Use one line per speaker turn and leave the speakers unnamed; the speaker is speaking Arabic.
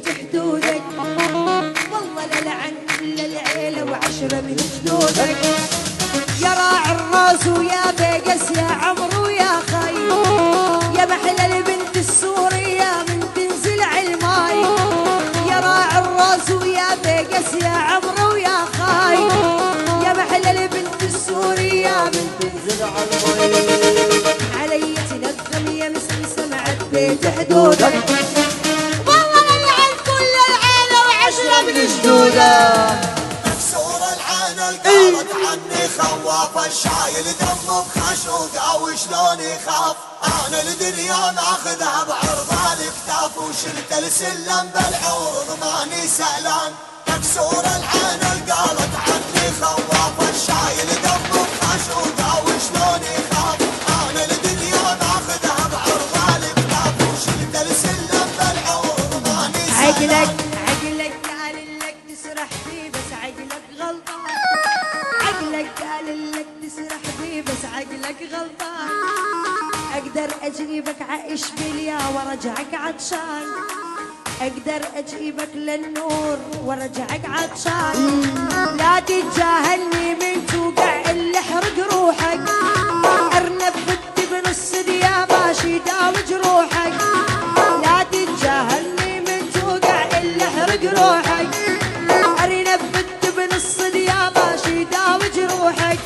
حدودك، والله للعن كل العيلة وعشرة من جدودك. يا راعي الراس ويا بيقس يا عمرو ويا خي، يا محلى البنت السورية من تنزل عالماي. يا راعي الراس ويا بيقس يا عمرو ويا خي، يا محلى البنت السورية من تنزل عالماي. علي تنغم يا مسمسم عديت حدودك، والله للعن كل العيلة وعشرة من جدودك.
مكسور العين القالت عني خواف، الشايل دمه بخشوقه وشلون يخاف. انا الدنيا ماخذها بعرض الكتاف، وشلت السلم بالعروض ماني سألان. مكسور العين القالت عني خواف، الشايل دمه بخشوقه وشلون يخاف. انا الدنيا ماخذها بعرض الكتاف، وشلت السلم بالعروض ماني سألان.
عقلك قال لك تسرح فيه بس عقلك غلطان. عقلك قال لك تسرح فيه بس عقلك غلطان. اقدر اجيبك عاشبيليا وارجعك عطشان، اقدر اجيبك للنور وارجعك عطشان. لا تتجاهلني من توقع اللي حرق روحك، ارنب بدي بنص ديابه شي داوي جروحك. لا تتجاهلني من توقع اللي حرق روحك، ارنب بدي بنص ديابه شي داوي جروحك.